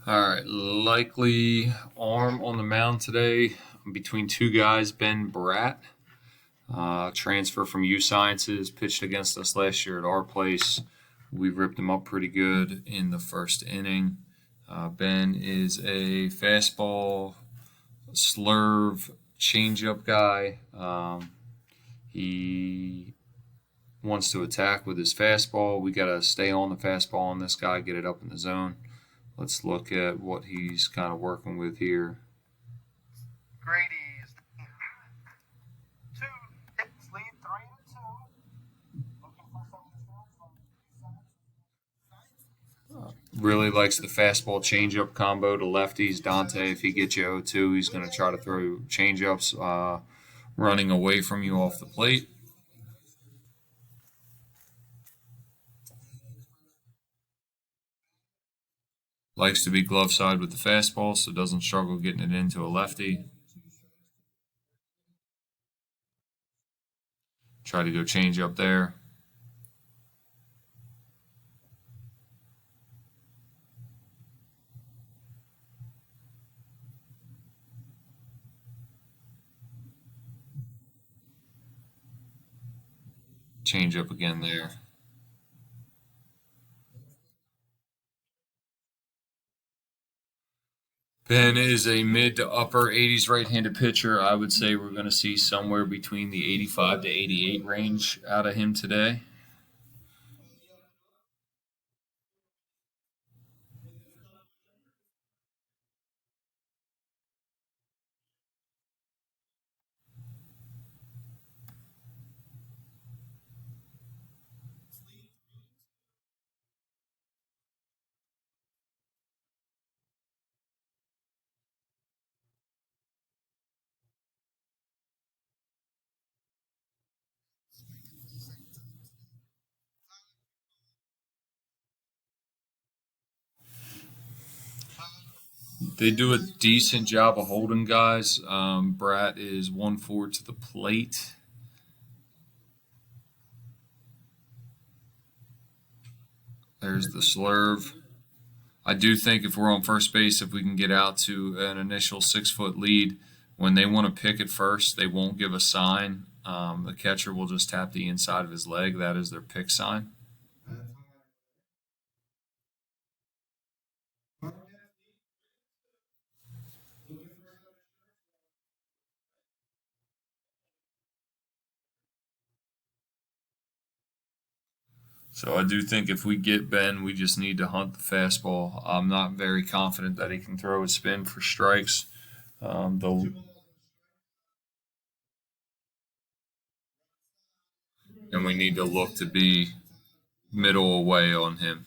All right, likely arm on the mound today between two guys. Ben Bratt, transfer from U Sciences, pitched against us last year at our place. We ripped him up pretty good in the first inning. Ben is a fastball, slurve, changeup guy. He wants to attack with his fastball. We got to stay on the fastball on this guy, get it up in the zone. Let's look at what he's kind of working with here. Grady's 2 hits lead 3-2. Really likes the fastball changeup combo to lefties. Dante, if he gets you 0-2, he's going to try to throw changeups running away from you off the plate. Likes to be glove side with the fastball, so doesn't struggle getting it into a lefty. Try to go change up there. Change up again there. Ben is a mid to upper 80s right-handed pitcher. I would say we're going to see somewhere between the 85 to 88 range out of him today. They do a decent job of holding guys. Bratt is 1-4 to the plate. There's the slurve. I do think if we're on first base, if we can get out to an initial 6-foot lead, when they want to pick it first, they won't give a sign. The catcher will just tap the inside of his leg. That is their pick sign. So I do think if we get Ben, we just need to hunt the fastball. I'm not very confident that he can throw a spin for strikes. The And we need to look to be middle away on him.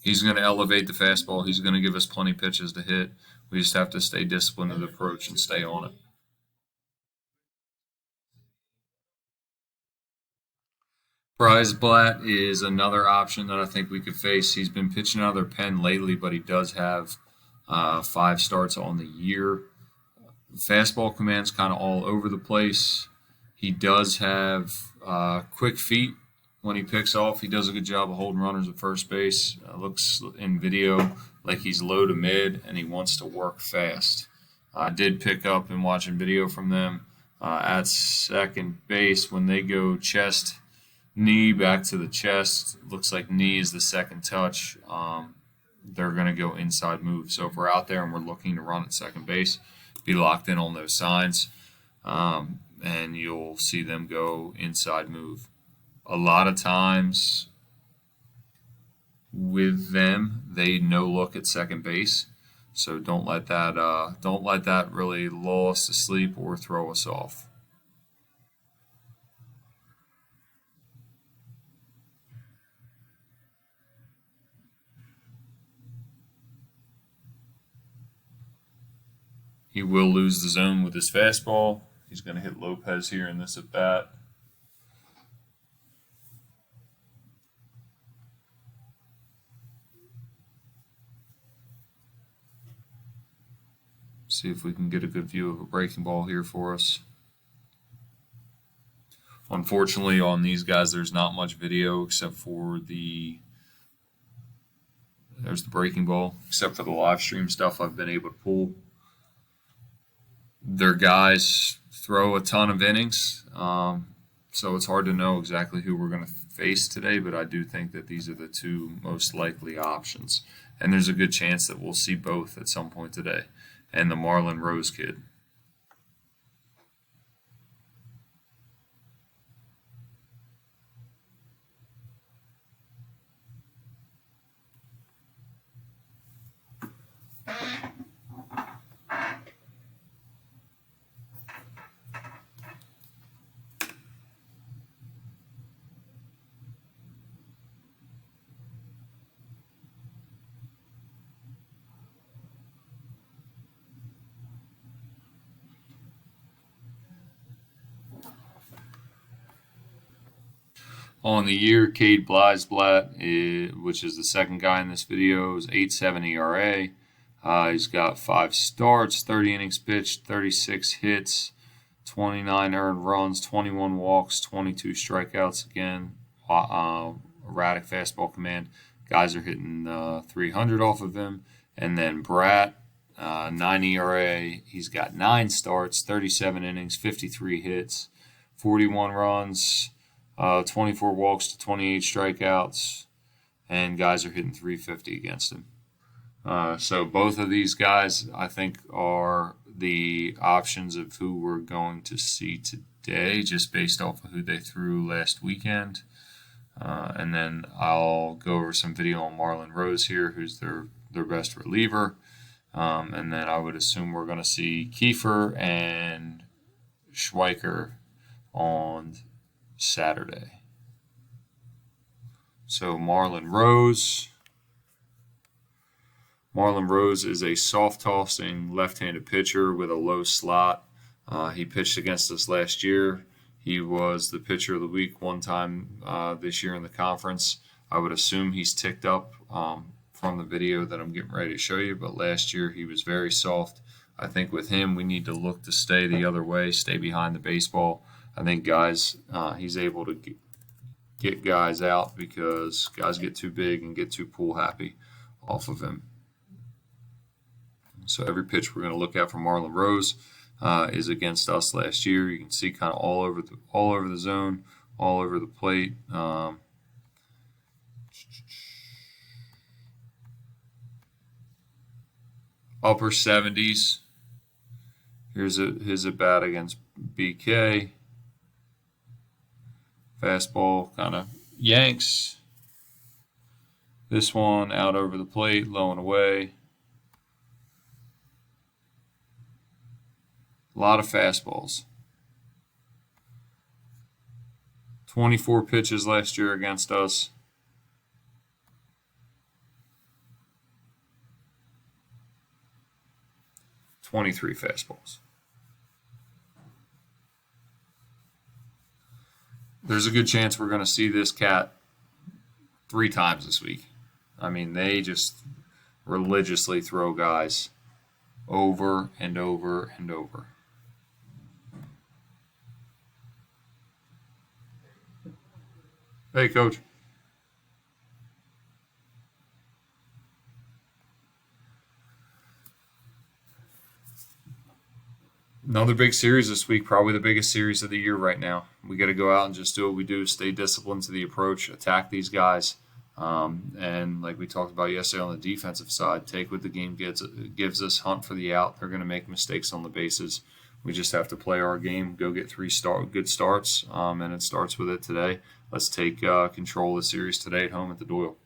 He's going to elevate the fastball. He's going to give us plenty of pitches to hit. We just have to stay disciplined in the approach and stay on it. Bryce Blatt is another option that I think we could face. He's been pitching out of their pen lately, but he does have 5 starts on the year. Fastball command's kind of all over the place. He does have quick feet when he picks off. He does a good job of holding runners at first base. Looks in video like he's low to mid, and he wants to work fast. I did pick up in watching video from them at second base when they go chest, knee back to the chest. Looks like knee is the second touch. They're going to go inside move. So if we're out there and we're looking to run at second base, be locked in on those signs, and you'll see them go inside move. A lot of times with them, they no look at second base, so don't let that really lull us to sleep or throw us off. He will lose the zone with his fastball. He's going to hit Lopez here in this at bat. See if we can get a good view of a breaking ball here for us. Unfortunately, on these guys, there's not much video except for There's the breaking ball. Except for the live stream stuff I've been able to pull. Their guys throw a ton of innings, so it's hard to know exactly who we're going to face today, but I do think that these are the two most likely options. And there's a good chance that we'll see both at some point today. And the Marlon Rose kid. On the year, Cade Bleisblatt, which is the second guy in this video, is 8.7 ERA. He's got 5 starts, 30 innings pitched, 36 hits, 29 earned runs, 21 walks, 22 strikeouts. Again, erratic fastball command. Guys are hitting 300 off of him. And then Bratt, 9 ERA. He's got 9 starts, 37 innings, 53 hits, 41 runs. 24 walks to 28 strikeouts, and guys are hitting 350 against him. So both of these guys, I think, are the options of who we're going to see today, just based off of who they threw last weekend. And then I'll go over some video on Marlon Rose here, who's their best reliever. And then I would assume we're going to see Kiefer and Schweiker on Saturday. So Marlon Rose. Marlon Rose is a soft-tossing left-handed pitcher with a low slot. He pitched against us last year. He was the pitcher of the week one time this year in the conference. I would assume he's ticked up from the video that I'm getting ready to show you, but last year he was very soft. I think with him, we need to look to stay the other way, stay behind the baseball. I think he's able to get guys out because guys get too big and get too pool happy off of him. So every pitch we're going to look at from Marlon Rose is against us last year. You can see kind of all over the zone, all over the plate. Upper 70s. Here's his at bat against BK. Fastball kind of yanks. This one out over the plate, low and away. A lot of fastballs. 24 pitches last year against us. 23 fastballs. There's a good chance we're going to see this cat 3 times this week. I mean, they just religiously throw guys over and over and over. Hey, Coach. Another big series this week, probably the biggest series of the year right now. We got to go out and just do what we do, stay disciplined to the approach, attack these guys, and like we talked about yesterday on the defensive side, take what the game gives us, hunt for the out. They're going to make mistakes on the bases. We just have to play our game, go get 3 good starts, and it starts with it today. Let's take control of the series today at home at the Doyle.